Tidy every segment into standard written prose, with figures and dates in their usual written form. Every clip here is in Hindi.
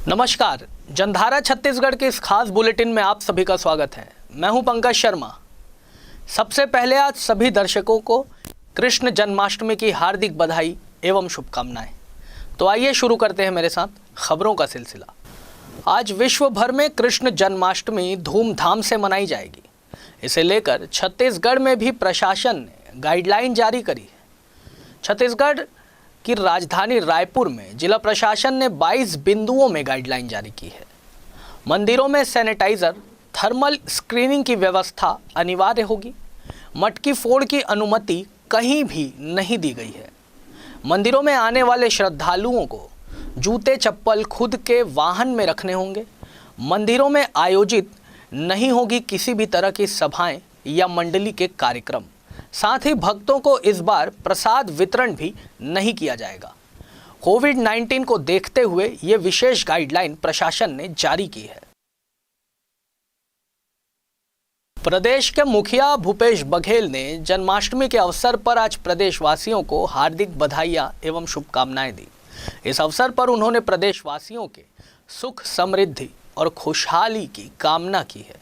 नमस्कार, जनधारा छत्तीसगढ़ के इस खास बुलेटिन में आप सभी का स्वागत है। मैं हूं पंकज शर्मा। सबसे पहले आज सभी दर्शकों को कृष्ण जन्माष्टमी की हार्दिक बधाई एवं शुभकामनाएं। तो आइए शुरू करते हैं मेरे साथ खबरों का सिलसिला। आज विश्व भर में कृष्ण जन्माष्टमी धूमधाम से मनाई जाएगी। इसे लेकर छत्तीसगढ़ में भी प्रशासन ने गाइडलाइन जारी करी है। छत्तीसगढ़ कि राजधानी रायपुर में जिला प्रशासन ने 22 बिंदुओं में गाइडलाइन जारी की है। मंदिरों में सैनिटाइजर, थर्मल स्क्रीनिंग की व्यवस्था अनिवार्य होगी। मटकी फोड़ की अनुमति कहीं भी नहीं दी गई है। मंदिरों में आने वाले श्रद्धालुओं को जूते चप्पल खुद के वाहन में रखने होंगे। मंदिरों में आयोजित नहीं होगी किसी भी तरह की सभाएं या मंडली के कार्यक्रम। साथ ही भक्तों को इस बार प्रसाद वितरण भी नहीं किया जाएगा। कोविड-19 को देखते हुए ये विशेष गाइडलाइन प्रशासन ने जारी की है। प्रदेश के मुखिया भूपेश बघेल ने जन्माष्टमी के अवसर पर आज प्रदेशवासियों को हार्दिक बधाइयां एवं शुभकामनाएं दी। इस अवसर पर उन्होंने प्रदेशवासियों के सुख, समृद्धि और खुशहाली की कामना की है।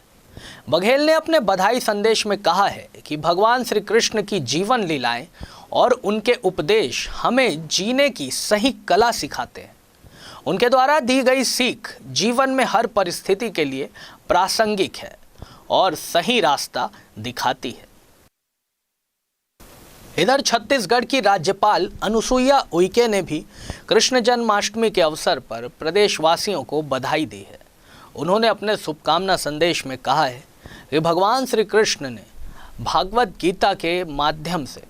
बघेल ने अपने बधाई संदेश में कहा है कि भगवान श्री कृष्ण की जीवन लीलाएं और उनके उपदेश हमें जीने की सही कला सिखाते हैं। उनके द्वारा दी गई सीख जीवन में हर परिस्थिति के लिए प्रासंगिक है और सही रास्ता दिखाती है। इधर छत्तीसगढ़ की राज्यपाल अनुसुईया उइके ने भी कृष्ण जन्माष्टमी के अवसर पर प्रदेशवासियों को बधाई दी है। उन्होंने अपने शुभकामना संदेश में कहा है कि भगवान श्री कृष्ण ने भागवत गीता के माध्यम से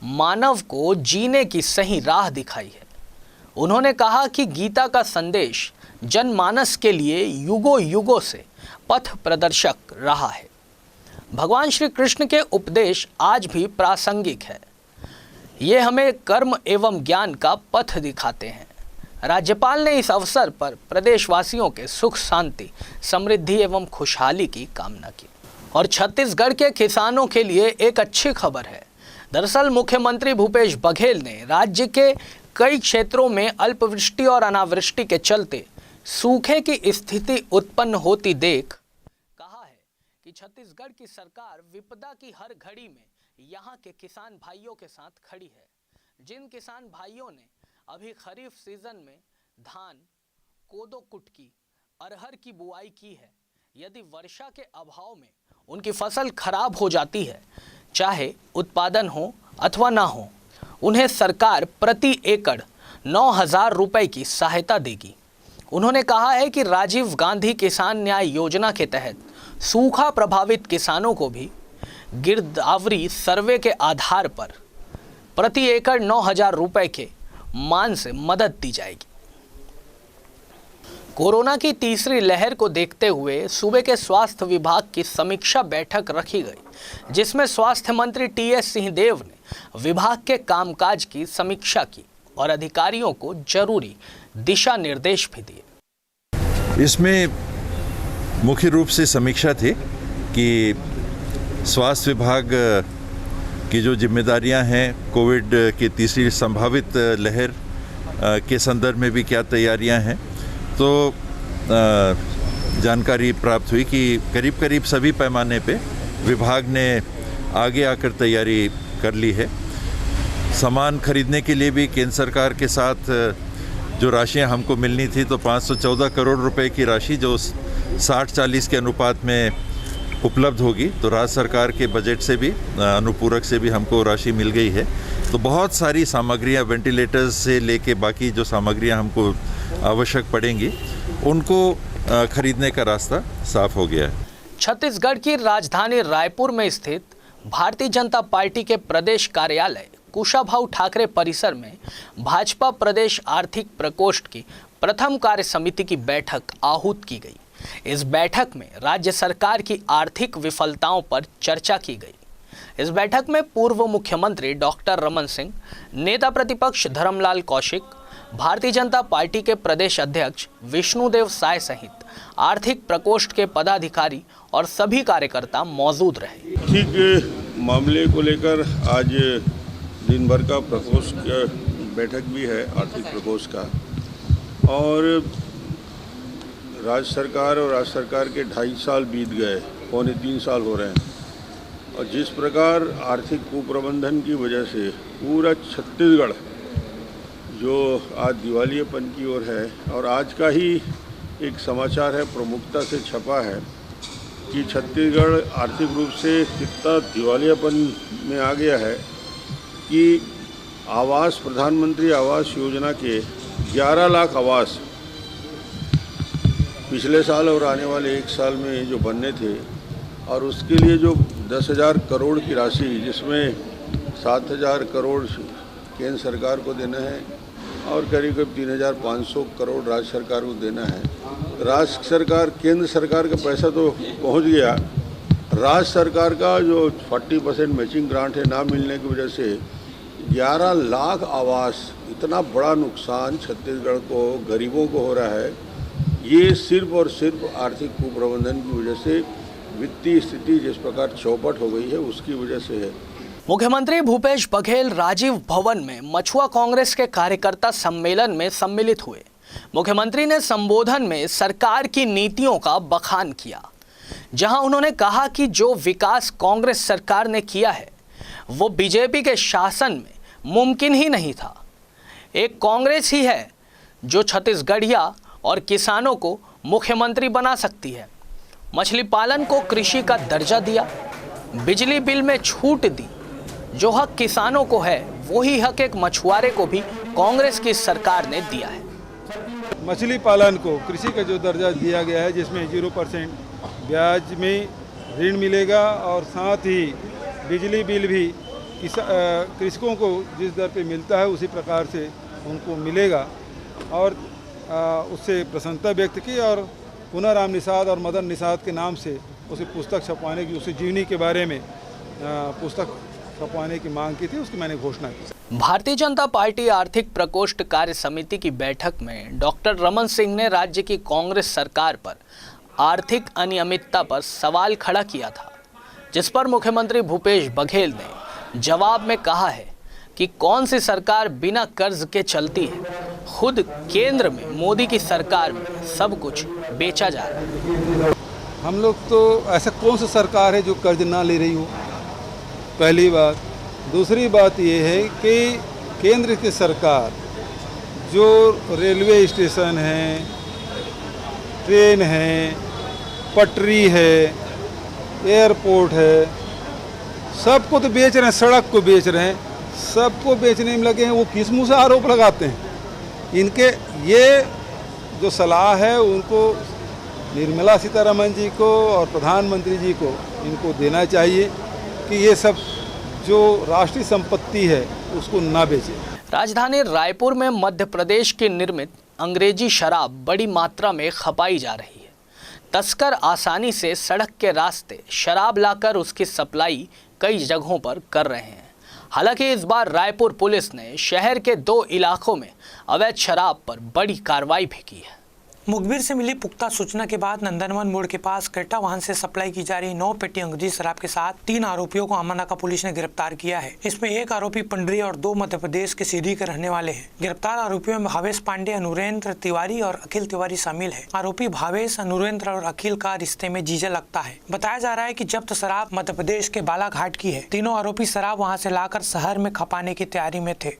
मानव को जीने की सही राह दिखाई है। उन्होंने कहा कि गीता का संदेश जनमानस के लिए युगों युगों से पथ प्रदर्शक रहा है। भगवान श्री कृष्ण के उपदेश आज भी प्रासंगिक है। ये हमें कर्म एवं ज्ञान का पथ दिखाते हैं। राज्यपाल ने इस अवसर पर प्रदेशवासियों के सुख, शांति, समृद्धि एवं खुशहाली की कामना की। और छत्तीसगढ़ के किसानों के लिए एक अच्छी खबर है। दरअसल मुख्यमंत्री भूपेश बघेल ने राज्य के कई क्षेत्रों में अल्पवृष्टि और अनावृष्टि के चलते सूखे की स्थिति उत्पन्न होती देख कहा है कि छत्तीसगढ़ की सरकार विपदा की हर घड़ी में यहाँ के किसान भाइयों के साथ खड़ी है। जिन किसान भाइयों ने अभी खरीफ सीजन में धान, कोदो, कुटकी, अरहर की बुआई की है, यदि वर्षा के अभाव में उनकी फसल खराब हो जाती है, चाहे उत्पादन हो अथवा ना हो, उन्हें सरकार प्रति एकड़ 9,000 रुपए की सहायता देगी। उन्होंने कहा है कि राजीव गांधी किसान न्याय योजना के तहत सूखा प्रभावित किसानों को भी गिरदावरी सर्वे के आधार पर प्रति एकड़ 9,000 रुपए के मान से मदद दी जाएगी। कोरोना की तीसरी लहर को देखते हुए सूबे के स्वास्थ्य विभाग की समीक्षा बैठक रखी गई, जिसमें स्वास्थ्य मंत्री टी.एस. सिंहदेव ने विभाग के कामकाज की समीक्षा की और अधिकारियों को जरूरी दिशा निर्देश भी दिए। इसमें मुख्य रूप से समीक्षा थी कि स्वास्थ्य विभाग की जो जिम्मेदारियां हैं, कोविड की तीसरी संभावित लहर के संदर्भ में भी क्या तैयारियां हैं। तो जानकारी प्राप्त हुई कि करीब करीब सभी पैमाने पे विभाग ने आगे आकर तैयारी कर ली है। सामान खरीदने के लिए भी केंद्र सरकार के साथ जो राशियां हमको मिलनी थी, तो 514 करोड़ रुपए की राशि जो 60-40 के अनुपात में उपलब्ध होगी, तो राज्य सरकार के बजट से भी, अनुपूरक से भी हमको राशि मिल गई है। तो बहुत सारी सामग्रियां, वेंटिलेटर्स से लेके बाकी जो सामग्रियां हमको आवश्यक पड़ेंगी, उनको खरीदने का रास्ता साफ हो गया है। छत्तीसगढ़ की राजधानी रायपुर में स्थित भारतीय जनता पार्टी के प्रदेश कार्यालय कुशाभाऊ ठाकरे परिसर में भाजपा प्रदेश आर्थिक प्रकोष्ठ की प्रथम कार्य समिति की बैठक आहूत की गई। इस बैठक में राज्य सरकार की आर्थिक विफलताओं पर चर्चा की गई। इस बैठक में पूर्व मुख्यमंत्री डॉक्टर रमन सिंह, नेता प्रतिपक्ष धर्मलाल कौशिक, भारतीय जनता पार्टी के प्रदेश अध्यक्ष विष्णुदेव साय सहित आर्थिक प्रकोष्ठ के पदाधिकारी और सभी कार्यकर्ता मौजूद रहे। ठीक मामले को लेकर आज दिन भर का प्रकोष्ठ बैठक भी है, आर्थिक प्रकोष्ठ का, और राज्य सरकार और राज्य सरकार के 2.5 साल बीत गए, पौने 3 साल हो रहे हैं, और जिस प्रकार आर्थिक कुप्रबंधन की वजह से पूरा छत्तीसगढ़ जो आज दिवालियेपन की ओर है, और आज का ही एक समाचार है प्रमुखता से छपा है कि छत्तीसगढ़ आर्थिक रूप से कितना दिवालियापन में आ गया है कि आवास, प्रधानमंत्री आवास योजना के 11 लाख आवास पिछले साल और आने वाले 1 साल में जो बनने थे, और उसके लिए जो 10,000 करोड़ की राशि, जिसमें 7,000 करोड़ केंद्र सरकार को देना है और करीब करीब 3,500 करोड़ राज्य सरकार को देना है। राज्य सरकार, केंद्र सरकार का पैसा तो पहुंच गया, राज्य सरकार का जो 40% मैचिंग ग्रांट है ना मिलने की वजह से 11 लाख आवास, इतना बड़ा नुकसान छत्तीसगढ़ को, गरीबों को हो रहा है। ये सिर्फ और सिर्फ आर्थिक कुप्रबंधन की वजह से, वित्तीय स्थिति जिस प्रकार चौपट हो गई है उसकी वजह से है। मुख्यमंत्री भूपेश बघेल राजीव भवन में मछुआ कांग्रेस के कार्यकर्ता सम्मेलन में सम्मिलित हुए। मुख्यमंत्री ने संबोधन में सरकार की नीतियों का बखान किया, जहां उन्होंने कहा कि जो विकास कांग्रेस सरकार ने किया है वो बीजेपी के शासन में मुमकिन ही नहीं था। एक कांग्रेस ही है जो छत्तीसगढ़िया और किसानों को मुख्यमंत्री बना सकती है। मछली पालन को कृषि का दर्जा दिया, बिजली बिल में छूट दी। जो हक किसानों को है वही हक एक मछुआरे को भी कांग्रेस की सरकार ने दिया है। मछली पालन को कृषि का जो दर्जा दिया गया है, जिसमें 0% ब्याज में ऋण मिलेगा और साथ ही बिजली बिल भी कृषकों को जिस दर पे मिलता है उसी प्रकार से उनको मिलेगा, और उससे प्रसन्नता व्यक्त की और पुनराम निषाद और मदन निषाद के नाम से उसे पुस्तक छपवाने की, उसे जीवनी के बारे में पुस्तक छपवाने की मांग की थी, उसकी मैंने घोषणा की। भारतीय जनता पार्टी आर्थिक प्रकोष्ठ कार्य समिति की बैठक में डॉक्टर रमन सिंह ने राज्य की कांग्रेस सरकार पर आर्थिक अनियमितता पर सवाल खड़ा किया था, जिस पर मुख्यमंत्री भूपेश बघेल ने जवाब में कहा है कि कौन सी सरकार बिना कर्ज के चलती है। खुद केंद्र में मोदी की सरकार में सब कुछ बेचा जा रहा है। हम लोग तो ऐसा कौन सी सरकार है जो कर्ज ना ले रही हो, पहली बात। दूसरी बात ये है कि केंद्र की सरकार जो रेलवे स्टेशन है, ट्रेन है, पटरी है, एयरपोर्ट है, सबको तो बेच रहे हैं, सड़क को बेच रहे हैं, सबको बेचने में लगे हैं। वो किस मुँह से आरोप लगाते हैं? इनके ये जो सलाह है उनको निर्मला सीतारमण जी को और प्रधानमंत्री जी को इनको देना चाहिए कि ये सब जो राष्ट्रीय संपत्ति है उसको ना बेचे। राजधानी रायपुर में मध्य प्रदेश की निर्मित अंग्रेजी शराब बड़ी मात्रा में खपाई जा रही है। तस्कर आसानी से सड़क के रास्ते शराब लाकर उसकी सप्लाई कई जगहों पर कर रहे हैं। हालांकि इस बार रायपुर पुलिस ने शहर के 2 इलाकों में अवैध शराब पर बड़ी कार्रवाई भी की है। मुखबिर से मिली पुख्ता सूचना के बाद नंदनवन मोड़ के पास क्रेटा वाहन से सप्लाई की जा रही 9 पेटी अंग्रेजी शराब के साथ 3 आरोपियों को अमरनाका पुलिस ने गिरफ्तार किया है। इसमें 1 आरोपी पंडरी और 2 मध्य प्रदेश के सीधी के रहने वाले हैं। गिरफ्तार आरोपियों में भावेश पांडे, अनुरेंद्र तिवारी और अखिल तिवारी शामिल है। आरोपी भावेश, अनुरेंद्र और अखिल का रिश्ते में जीजा लगता है। बताया जा रहा है कि जब्त शराब मध्य प्रदेश के बालाघाट की है। तीनों आरोपी शराब वहाँ से लाकर शहर में खपाने की तैयारी में थे।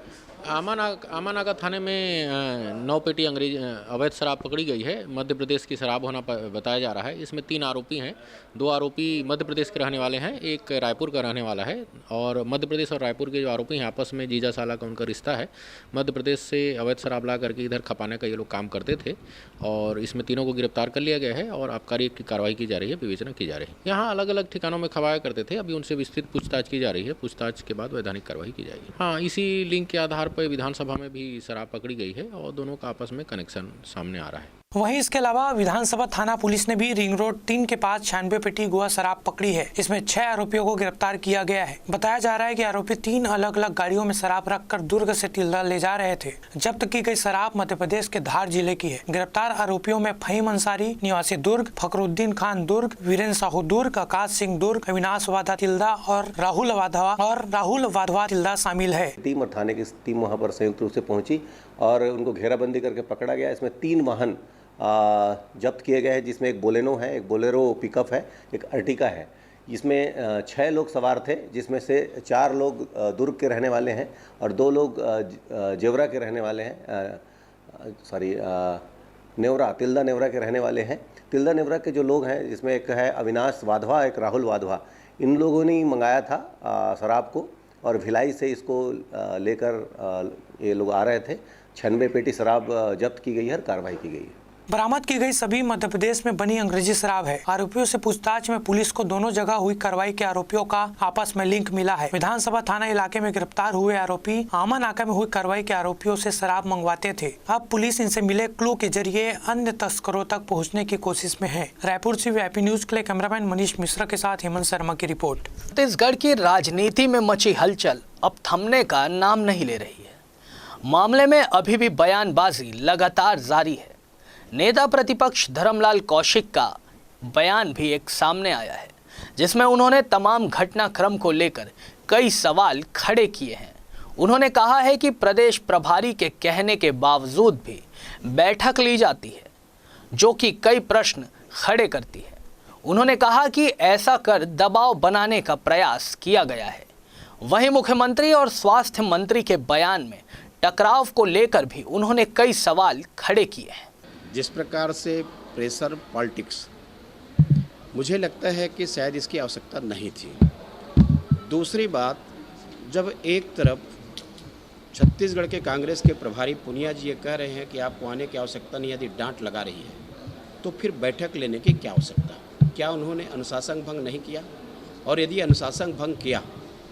अमरनाका थाने में 9 पेटी अंग्रेजी अवैध शराब पकड़ी गई है। मध्य प्रदेश की शराब होना बताया जा रहा है। इसमें 3 आरोपी हैं। 2 आरोपी मध्य प्रदेश के रहने वाले हैं, एक रायपुर का रहने वाला है। और मध्य प्रदेश और रायपुर के जो आरोपी हैं आपस में जीजा साला का उनका रिश्ता है। मध्य प्रदेश से अवैध शराब ला करके इधर खपाने का ये लोग काम करते थे और इसमें तीनों को गिरफ्तार कर लिया गया है और आबकारी की कार्रवाई की जा रही है, विवेचना की जा रही है। यहाँ अलग अलग ठिकानों में खपाया करते थे। अभी उनसे विस्तृत पूछताछ की जा रही है। पूछताछ के बाद वैधानिक कार्रवाई की जाएगी। हाँ, इसी लिंक के आधार पर विधानसभा में भी शराब पकड़ी गई है और दोनों का आपस में कनेक्शन सामने आ रहा है। वहीं इसके अलावा विधानसभा थाना पुलिस ने भी रिंग रोड 3 के पास 96 पेटी गोवा शराब पकड़ी है। इसमें 6 आरोपियों को गिरफ्तार किया गया है। बताया जा रहा है कि आरोपी 3 अलग अलग गाड़ियों में शराब रखकर दुर्ग से तिल्दा ले जा रहे थे। जब्त की गई शराब मध्य प्रदेश के धार जिले की है। गिरफ्तार आरोपियों में फहीम अंसारी निवासी दुर्ग, फखरुद्दीन खान दुर्ग, वीरेंद्र साहू दुर्ग, आकाश सिंह दुर्ग, अविनाश वाधा तिल्दा और राहुल वाधवा तिल्दा शामिल है। टीम और थाने की टीम वहाँ पर संयुक्त रूप से पहुंची और उनको घेराबंदी करके पकड़ा गया। इसमें 3 वाहन जब्त किए गए हैं, जिसमें एक बोलेनो है, एक बोलेरो पिकअप है, एक अर्टिका है। इसमें 6 लोग सवार थे, जिसमें से 4 लोग दुर्ग के रहने वाले हैं और 2 लोग जेवरा के रहने वाले हैं, नेवरा, तिल्दा नेवरा के रहने वाले हैं। तिल्दा नेवरा के जो लोग हैं, जिसमें एक है अविनाश वाधवा, एक राहुल वाधवा, इन लोगों ने मंगाया था शराब को और भिलाई से इसको लेकर ये लोग आ रहे थे। 96 पेटी शराब जब्त की गई है और कार्रवाई की गई है। बरामद की गई सभी मध्य प्रदेश में बनी अंग्रेजी शराब है। आरोपियों से पूछताछ में पुलिस को दोनों जगह हुई कार्रवाई के आरोपियों का आपस में लिंक मिला है। विधानसभा थाना इलाके में गिरफ्तार हुए आरोपी आमा नाका में हुई कार्रवाई के आरोपियों से शराब मंगवाते थे। अब पुलिस इनसे मिले क्लू के जरिए अन्य तस्करों तक पहुँचने की कोशिश में है। रायपुर से VIP न्यूज के लिए कैमरामैन मनीष मिश्रा के साथ हेमंत शर्मा की रिपोर्ट। छत्तीसगढ़ की राजनीति में मची हलचल अब थमने का नाम नहीं ले रही है। मामले में अभी भी बयानबाजी लगातार जारी है। नेता प्रतिपक्ष धर्मलाल कौशिक का बयान भी एक सामने आया है, जिसमें उन्होंने तमाम घटनाक्रम को लेकर कई सवाल खड़े किए हैं। उन्होंने कहा है कि प्रदेश प्रभारी के कहने के बावजूद भी बैठक ली जाती है, जो कि कई प्रश्न खड़े करती है। उन्होंने कहा कि ऐसा कर दबाव बनाने का प्रयास किया गया है। वहीं मुख्यमंत्री और स्वास्थ्य मंत्री के बयान में टकराव को लेकर भी उन्होंने कई सवाल खड़े किए हैं। जिस प्रकार से प्रेशर पॉलिटिक्स, मुझे लगता है कि शायद इसकी आवश्यकता नहीं थी। दूसरी बात, जब एक तरफ छत्तीसगढ़ के कांग्रेस के प्रभारी पुनिया जी ये कह रहे हैं कि आपको आने की आवश्यकता नहीं, यदि डांट लगा रही है तो फिर बैठक लेने की क्या आवश्यकता? क्या उन्होंने अनुशासन भंग नहीं किया? और यदि अनुशासन भंग किया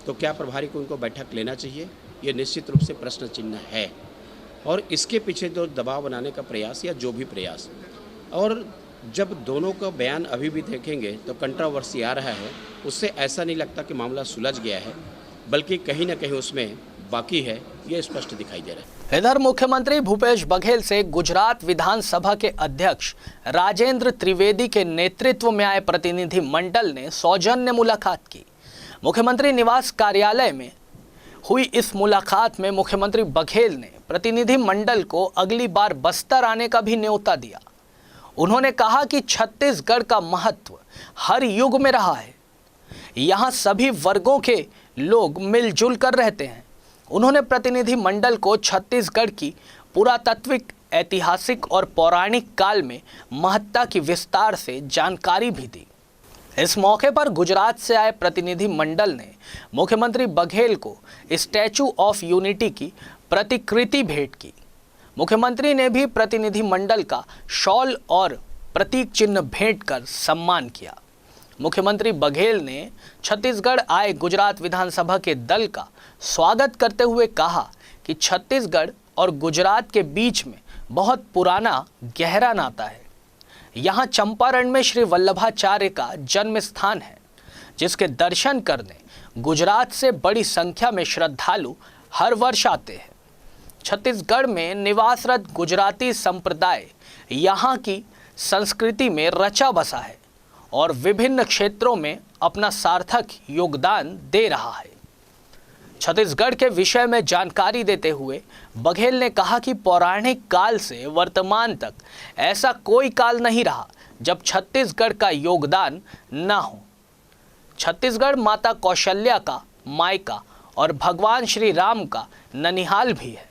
तो क्या प्रभारी को उनको बैठक लेना चाहिए? ये निश्चित रूप से प्रश्न चिन्ह है। और इसके पीछे जो दबाव बनाने का प्रयास या जो भी प्रयास, और जब दोनों का बयान अभी भी देखेंगे तो कंट्रोवर्सी आ रहा है, उससे ऐसा नहीं लगता कि मामला सुलझ गया है, बल्कि कहीं ना कहीं उसमें बाकी है, ये स्पष्ट दिखाई दे रहा है। इधर मुख्यमंत्री भूपेश बघेल से गुजरात विधानसभा के अध्यक्ष राजेंद्र त्रिवेदी के नेतृत्व में आए प्रतिनिधि मंडल ने सौजन्य मुलाकात की। मुख्यमंत्री निवास कार्यालय में हुई इस मुलाकात में मुख्यमंत्री बघेल ने प्रतिनिधि मंडल को अगली बार बस्तर आने का भी न्योता दिया। उन्होंने कहा कि छत्तीसगढ़ का महत्व हर युग में रहा है, यहाँ सभी वर्गों के लोग मिलजुल कर रहते हैं। उन्होंने प्रतिनिधि मंडल को छत्तीसगढ़ की पुरातात्विक, ऐतिहासिक और पौराणिक काल में महत्ता की विस्तार से जानकारी भी दी। इस मौके पर गुजरात से आए प्रतिनिधि मंडल ने मुख्यमंत्री बघेल को स्टैचू ऑफ यूनिटी की प्रतिकृति भेंट की। मुख्यमंत्री ने भी प्रतिनिधि मंडल का शॉल और प्रतीक चिन्ह भेंट कर सम्मान किया। मुख्यमंत्री बघेल ने छत्तीसगढ़ आए गुजरात विधानसभा के दल का स्वागत करते हुए कहा कि छत्तीसगढ़ और गुजरात के बीच में बहुत पुराना गहरा नाता है। यहाँ चंपारण में श्री वल्लभाचार्य का जन्म स्थान है, जिसके दर्शन करने गुजरात से बड़ी संख्या में श्रद्धालु हर वर्ष आते हैं। छत्तीसगढ़ में निवासरत गुजराती संप्रदाय यहाँ की संस्कृति में रचा बसा है और विभिन्न क्षेत्रों में अपना सार्थक योगदान दे रहा है। छत्तीसगढ़ के विषय में जानकारी देते हुए बघेल ने कहा कि पौराणिक काल से वर्तमान तक ऐसा कोई काल नहीं रहा जब छत्तीसगढ़ का योगदान न हो। छत्तीसगढ़ माता कौशल्या का मायका और भगवान श्री राम का ननिहाल भी है।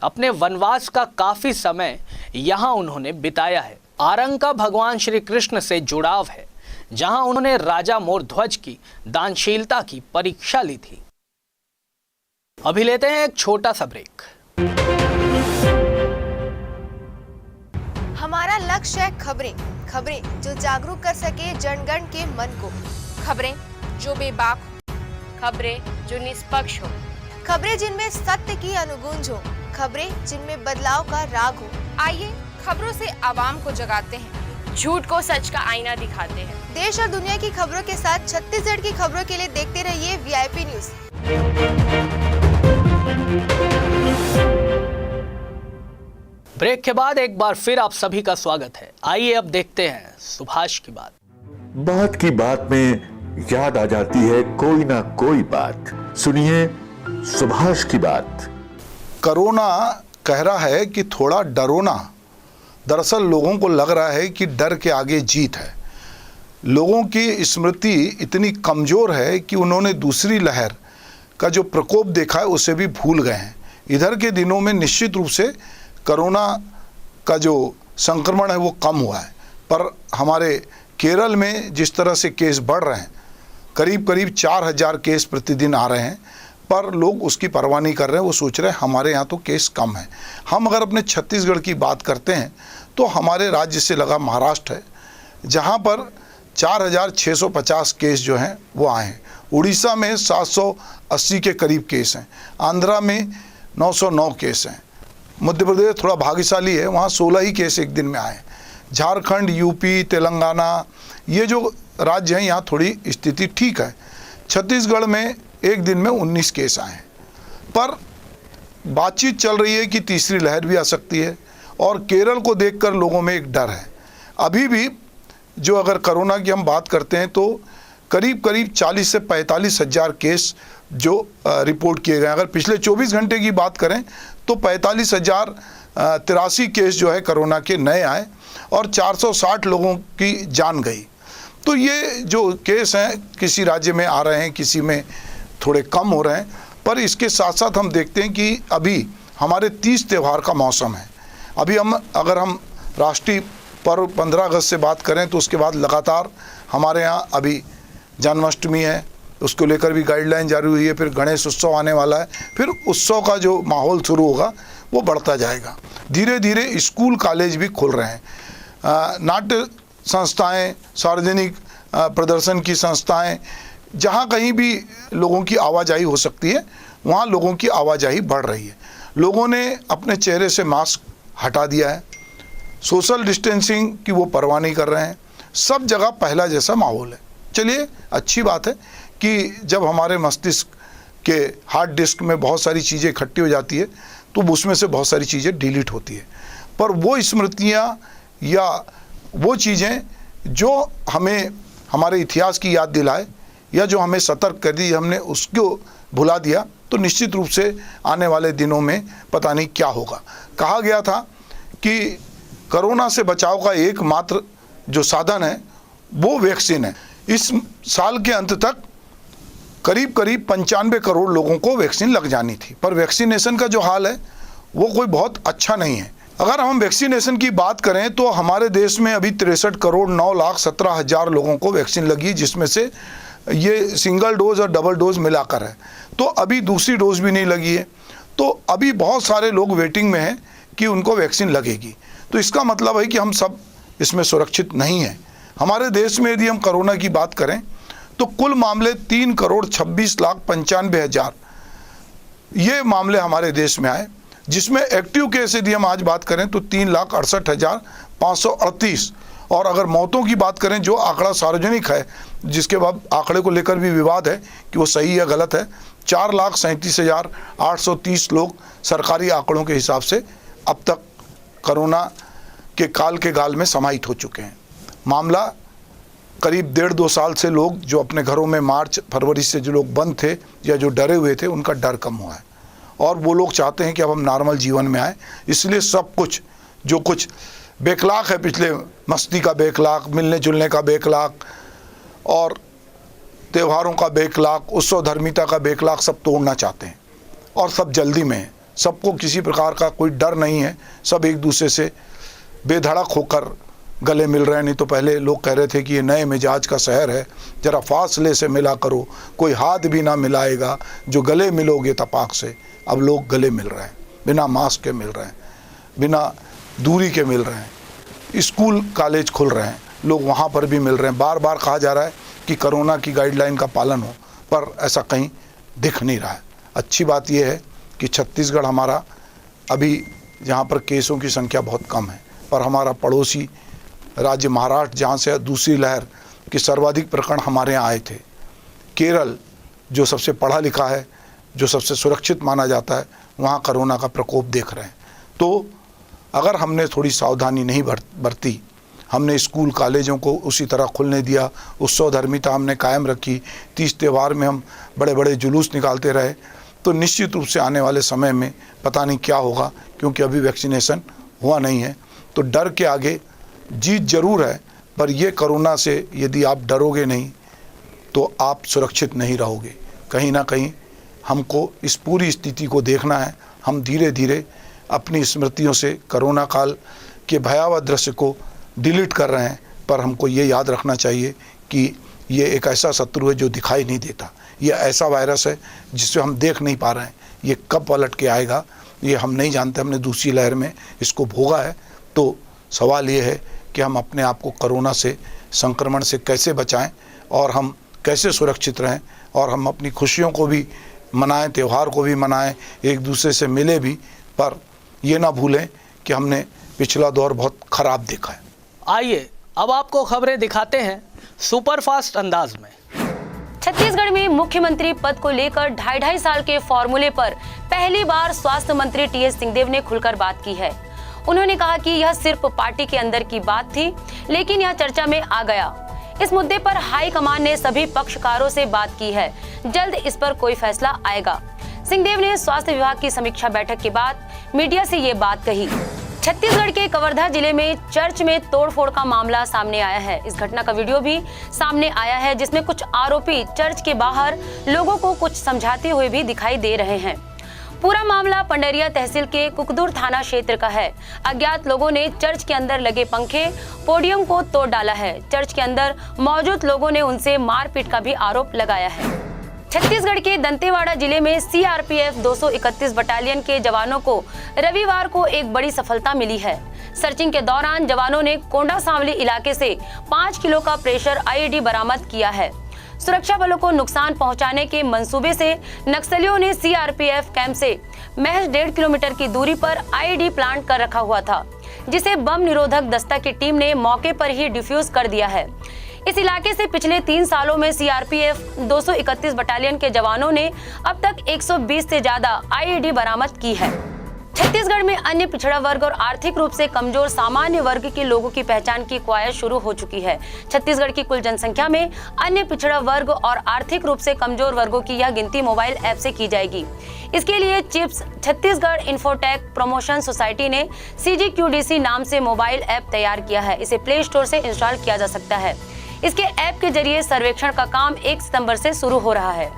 अपने वनवास का काफ़ी समय यहाँ उन्होंने बिताया है। आरंग का भगवान श्री कृष्ण से जुड़ाव है, जहाँ उन्होंने राजा मोरध्वज की दानशीलता की परीक्षा ली थी। अभी लेते हैं एक छोटा सा ब्रेक। हमारा लक्ष्य है खबरें जो जागरूक कर सके जनगण के मन को, खबरें जो बेबाक हो, खबरें जो निष्पक्ष हो, खबरें जिनमें सत्य की अनुगूंज हो, खबरें जिनमें बदलाव का राग हो। आइए खबरों से आवाम को जगाते हैं, झूठ को सच का आईना दिखाते हैं। देश और दुनिया की खबरों के साथ छत्तीसगढ़ की खबरों के लिए देखते रहिए VIP न्यूज। ब्रेक के बाद एक बार फिर आप सभी का स्वागत है। आइए अब देखते हैं सुभाष की बात। बात की बात में याद आ जाती है कोई ना कोई बात। सुनिए सुभाष की बात। कोरोना कह रहा है कि थोड़ा डरो ना, दरअसल लोगों को लग रहा है कि डर के आगे जीत है। लोगों की स्मृति इतनी कमज़ोर है कि उन्होंने दूसरी लहर का जो प्रकोप देखा है उसे भी भूल गए हैं। इधर के दिनों में निश्चित रूप से कोरोना का जो संक्रमण है वो कम हुआ है, पर हमारे केरल में जिस तरह से केस बढ़ रहे हैं, करीब करीब 4000 केस प्रतिदिन आ रहे हैं, पर लोग उसकी परवाह नहीं कर रहे हैं। वो सोच रहे हैं हमारे यहाँ तो केस कम है। हम अगर अपने छत्तीसगढ़ की बात करते हैं तो हमारे राज्य से लगा महाराष्ट्र है, जहाँ पर 4650 केस जो हैं वो आए हैं। उड़ीसा में 780 के करीब केस हैं। आंध्रा में 909 केस हैं। मध्य प्रदेश थोड़ा भाग्यशाली है, वहाँ 16 ही केस एक दिन में आए हैं। झारखंड, यूपी, तेलंगाना, ये जो राज्य हैं यहाँ थोड़ी स्थिति ठीक है। छत्तीसगढ़ में एक दिन में 19 केस आए हैं। पर बातचीत चल रही है कि तीसरी लहर भी आ सकती है, और केरल को देखकर लोगों में एक डर है। अभी भी जो अगर कोरोना की हम बात करते हैं तो करीब करीब 40 से 45 हज़ार केस जो रिपोर्ट किए गए। अगर पिछले 24 घंटे की बात करें तो 45,083 केस जो है कोरोना के नए आए और 460 लोगों की जान गई। तो ये जो केस हैं किसी राज्य में आ रहे हैं, किसी में थोड़े कम हो रहे हैं, पर इसके साथ साथ हम देखते हैं कि अभी हमारे 30 त्यौहार का मौसम है। अभी अगर हम राष्ट्रीय पर्व 15 अगस्त से बात करें तो उसके बाद लगातार हमारे यहाँ अभी जन्माष्टमी है, उसको लेकर भी गाइडलाइन जारी हुई है। फिर गणेश उत्सव आने वाला है, फिर उत्सव का जो माहौल शुरू होगा वो बढ़ता जाएगा। धीरे धीरे स्कूल कॉलेज भी खुल रहे हैं। नाट्य संस्थाएं, सार्वजनिक प्रदर्शन की संस्थाएं, जहाँ कहीं भी लोगों की आवाजाही हो सकती है वहाँ लोगों की आवाजाही बढ़ रही है। लोगों ने अपने चेहरे से मास्क हटा दिया है, सोशल डिस्टेंसिंग की वो परवाह नहीं कर रहे हैं। सब जगह पहला जैसा माहौल है। चलिए, अच्छी बात है कि जब हमारे मस्तिष्क के हार्ड डिस्क में बहुत सारी चीज़ें इकट्ठी हो जाती है तो उसमें से बहुत सारी चीज़ें डिलीट होती है, पर वो स्मृतियाँ या वो चीज़ें जो हमें हमारे इतिहास की याद दिलाए या जो हमें सतर्क कर दी, हमने उसको भुला दिया तो निश्चित रूप से आने वाले दिनों में पता नहीं क्या होगा। कहा गया था कि कोरोना से बचाव का एकमात्र जो साधन है वो वैक्सीन है। इस साल के अंत तक करीब करीब 95 करोड़ लोगों को वैक्सीन लग जानी थी, पर वैक्सीनेशन का जो हाल है वो कोई बहुत अच्छा नहीं है। अगर हम वैक्सीनेशन की बात करें तो हमारे देश में अभी 63,09,17,000 लोगों को वैक्सीन लगी, जिसमें से ये सिंगल डोज और डबल डोज मिलाकर है। तो अभी दूसरी डोज भी नहीं लगी है, तो अभी बहुत सारे लोग वेटिंग में हैं कि उनको वैक्सीन लगेगी। तो इसका मतलब है कि हम सब इसमें सुरक्षित नहीं हैं। हमारे देश में यदि हम कोरोना की बात करें तो कुल मामले 3,26,95,000 ये मामले हमारे देश में आए, जिसमें एक्टिव केस यदि हम आज बात करें तो 3,68,538। और अगर मौतों की बात करें, जो आंकड़ा सार्वजनिक है, जिसके बाद आंकड़े को लेकर भी विवाद है कि वो सही या गलत है, 4,37,830 लोग सरकारी आंकड़ों के हिसाब से अब तक कोरोना के काल के गाल में समाहित हो चुके हैं। मामला करीब 1.5-2 साल से लोग जो अपने घरों में मार्च फरवरी से जो लोग बंद थे या जो डरे हुए थे, उनका डर कम हुआ है और वो लोग चाहते हैं कि अब हम नॉर्मल जीवन में आए। इसलिए सब कुछ जो कुछ बेखलाक है, पिछले मस्ती का बेखलाक, मिलने जुलने का बेखलाक और त्योहारों का बेखलाक, उत्सव धर्मिता का बेखलाक, सब तोड़ना चाहते हैं और सब जल्दी में है। सबको किसी प्रकार का कोई डर नहीं है, सब एक दूसरे से बेधड़क होकर गले मिल रहे हैं। नहीं तो पहले लोग कह रहे थे कि ये नए मिजाज का शहर है, ज़रा फासले से मिला करो, कोई हाथ भी ना मिलाएगा, जो गले मिलोगे तपाक से। अब लोग गले मिल रहे हैं, बिना मास्क के मिल रहे हैं, बिना दूरी के मिल रहे हैं। स्कूल कॉलेज खुल रहे हैं, लोग वहाँ पर भी मिल रहे हैं। बार बार कहा जा रहा है कि कोरोना की गाइडलाइन का पालन हो, पर ऐसा कहीं दिख नहीं रहा है। अच्छी बात यह है कि छत्तीसगढ़ हमारा अभी जहाँ पर केसों की संख्या बहुत कम है, पर हमारा पड़ोसी राज्य महाराष्ट्र, जहाँ से दूसरी लहर के सर्वाधिक प्रकरण हमारे यहाँ आए थे, केरल जो सबसे पढ़ा लिखा है, जो सबसे सुरक्षित माना जाता है, वहाँ कोरोना का प्रकोप देख रहे हैं। तो अगर हमने थोड़ी सावधानी नहीं बरती, हमने स्कूल कॉलेजों को उसी तरह खुलने दिया, उत्सव धर्मिता हमने कायम रखी, 30 त्यौहार में हम बड़े बड़े जुलूस निकालते रहे, तो निश्चित रूप से आने वाले समय में पता नहीं क्या होगा, क्योंकि अभी वैक्सीनेशन हुआ नहीं है। तो डर के आगे जीत जरूर है, पर ये कोरोना से यदि आप डरोगे नहीं तो आप सुरक्षित नहीं रहोगे। कहीं ना कहीं हमको इस पूरी स्थिति को देखना है। हम धीरे धीरे अपनी स्मृतियों से कोरोना काल के भयावह दृश्य को डिलीट कर रहे हैं, पर हमको ये याद रखना चाहिए कि ये एक ऐसा शत्रु है जो दिखाई नहीं देता। ये ऐसा वायरस है जिसे हम देख नहीं पा रहे हैं। ये कब पलट के आएगा ये हम नहीं जानते। हमने दूसरी लहर में इसको भोगा है, तो सवाल ये है कि हम अपने आप को कोरोना से संक्रमण से कैसे बचाएं और हम कैसे सुरक्षित रहें और हम अपनी खुशियों को भी मनाएं, त्यौहार को भी मनाएं, एक दूसरे से मिले भी, पर ये ना भूलें कि हमने पिछला दौर बहुत खराब देखा है। आइए अब आपको खबरें दिखाते हैं सुपरफास्ट अंदाज में। छत्तीसगढ़ में मुख्यमंत्री पद को लेकर 2.5 साल के फॉर्मूले पर पहली बार स्वास्थ्य मंत्री टीएस सिंहदेव ने खुलकर बात की है। उन्होंने कहा कि यह सिर्फ पार्टी के अंदर की बात थी, लेकिन यह चर्चा में आ गया। इस मुद्दे पर हाईकमान ने सभी पक्षकारों से बात की है। जल्द इस पर कोई फैसला आएगा। सिंहदेव ने स्वास्थ्य विभाग की समीक्षा बैठक के बाद मीडिया से ये बात कही। छत्तीसगढ़ के कवर्धा जिले में चर्च में तोड़फोड़ का मामला सामने आया है। इस घटना का वीडियो भी सामने आया है, जिसमें कुछ आरोपी चर्च के बाहर लोगों को कुछ समझाते हुए भी दिखाई दे रहे हैं। पूरा मामला पंडरिया तहसील के कुकदूर थाना क्षेत्र का है। अज्ञात लोगों ने चर्च के अंदर लगे पंखे, पोडियम को तोड़ डाला है। चर्च के अंदर मौजूद लोगों ने उनसे मारपीट का भी आरोप लगाया है। छत्तीसगढ़ के दंतेवाड़ा जिले में सीआरपीएफ 231 बटालियन के जवानों को रविवार को एक बड़ी सफलता मिली है। सर्चिंग के दौरान जवानों ने कोंडा सांवली इलाके से 5 किलो का प्रेशर आईईडी बरामद किया है। सुरक्षा बलों को नुकसान पहुंचाने के मंसूबे से नक्सलियों ने सीआरपीएफ कैंप से महज 1.5 किलोमीटर की दूरी पर आईईडी प्लांट कर रखा हुआ था, जिसे बम निरोधक दस्ता की टीम ने मौके पर ही डिफ्यूज कर दिया है। इस इलाके से पिछले 3 सालों में सीआरपीएफ 231 बटालियन के जवानों ने अब तक 120 से ज्यादा आईईडी बरामद की है। छत्तीसगढ़ में अन्य पिछड़ा वर्ग और आर्थिक रूप से कमजोर सामान्य वर्ग के लोगों की पहचान की कवायद शुरू हो चुकी है। छत्तीसगढ़ की कुल जनसंख्या में अन्य पिछड़ा वर्ग और आर्थिक रूप से कमजोर वर्गों की यह गिनती मोबाइल ऐप से की जाएगी। इसके लिए chips Chhattisgarh infotech promotion society ने CGQDC नाम से मोबाइल ऐप तैयार किया है। इसे प्ले स्टोर से इंस्टॉल किया जा सकता है। इसके ऐप के जरिए सर्वेक्षण का काम 1 सितंबर से शुरू हो रहा है।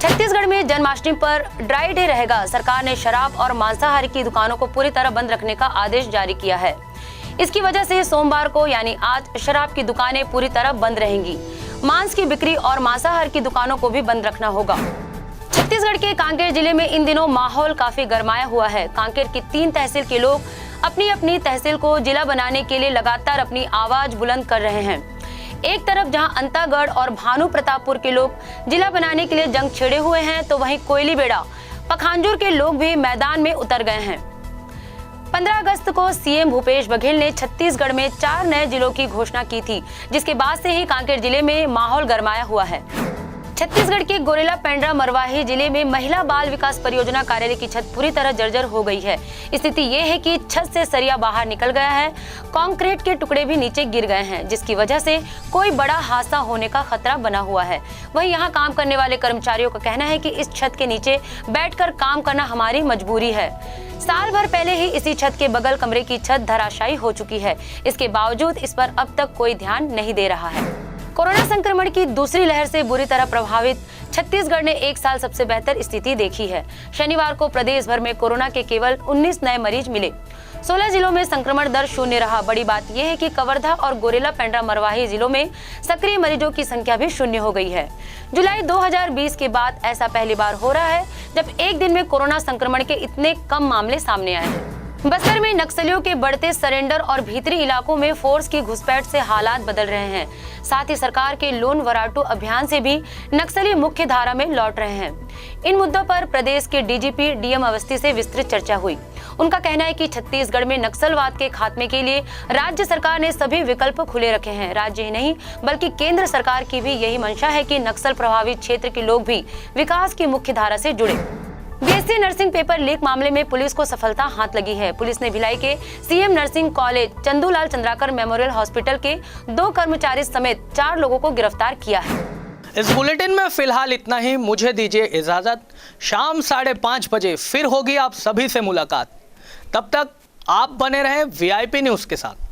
छत्तीसगढ़ में जन्माष्टमी पर ड्राई डे रहेगा। सरकार ने शराब और मांसाहारी की दुकानों को पूरी तरह बंद रखने का आदेश जारी किया है। इसकी वजह से सोमवार को यानी आज शराब की दुकानें पूरी तरह बंद रहेंगी। मांस की बिक्री और मांसाहार की दुकानों को भी बंद रखना होगा। छत्तीसगढ़ के कांकेर जिले में इन दिनों माहौल काफी गरमाया हुआ है। कांकेर की 3 तहसील के लोग अपनी अपनी तहसील को जिला बनाने के लिए लगातार अपनी आवाज बुलंद कर रहे हैं। एक तरफ जहां अंतागढ़ और भानु प्रतापपुर के लोग जिला बनाने के लिए जंग छेड़े हुए हैं, तो वहीं कोयलीबेड़ा पखांजूर के लोग भी मैदान में उतर गए हैं। 15 अगस्त को सीएम भूपेश बघेल ने छत्तीसगढ़ में 4 नए जिलों की घोषणा की थी, जिसके बाद से ही कांकेर जिले में माहौल गरमाया हुआ है। छत्तीसगढ़ के गोरेला पेंड्रा मरवाही जिले में महिला बाल विकास परियोजना कार्यालय की छत पूरी तरह जर्जर हो गई है। स्थिति ये है कि छत से सरिया बाहर निकल गया है, कंक्रीट के टुकड़े भी नीचे गिर गए हैं, जिसकी वजह से कोई बड़ा हादसा होने का खतरा बना हुआ है। वहीं यहाँ काम करने वाले कर्मचारियों का कहना है कि इस छत के नीचे बैठकर काम करना हमारी मजबूरी है। साल भर पहले ही इसी छत के बगल कमरे की छत धराशायी हो चुकी है। इसके बावजूद इस पर अब तक कोई ध्यान नहीं दे रहा है। कोरोना संक्रमण की दूसरी लहर से बुरी तरह प्रभावित छत्तीसगढ़ ने 1 साल सबसे बेहतर स्थिति देखी है। शनिवार को प्रदेश भर में कोरोना के केवल 19 नए मरीज मिले। 16 जिलों में संक्रमण दर 0 रहा। बड़ी बात यह है कि कवर्धा और गोरेला पेंड्रा मरवाही जिलों में सक्रिय मरीजों की संख्या भी 0 हो गई है। जुलाई 2020 के बाद ऐसा पहली बार हो रहा है जब एक दिन में कोरोना संक्रमण के इतने कम मामले सामने आए हैं। बस्तर में नक्सलियों के बढ़ते सरेंडर और भीतरी इलाकों में फोर्स की घुसपैठ से हालात बदल रहे हैं। साथ ही सरकार के लोन वराटू अभियान से भी नक्सली मुख्य धारा में लौट रहे हैं। इन मुद्दों पर प्रदेश के डीजीपी डीएम अवस्थी से विस्तृत चर्चा हुई। उनका कहना है कि छत्तीसगढ़ में नक्सलवाद के खात्मे के लिए राज्य सरकार ने सभी विकल्प खुले रखे हैं। राज्य ही नहीं बल्कि केंद्र सरकार की भी यही मंशा है कि नक्सल प्रभावित क्षेत्र के लोग भी विकास की मुख्य धारा से जुड़े। बीएससी नर्सिंग पेपर लीक मामले में पुलिस को सफलता हाथ लगी है। पुलिस ने भिलाई के CM nursing college, Chandulal Chandrakar memorial hospital के 2 कर्मचारी समेत 4 लोगों को गिरफ्तार किया है। इस बुलेटिन में फिलहाल इतना ही। मुझे दीजिए इजाजत। शाम 5:30 बजे फिर होगी आप सभी से मुलाकात। तब तक आप बने रहें VIP न्यूज़ के साथ।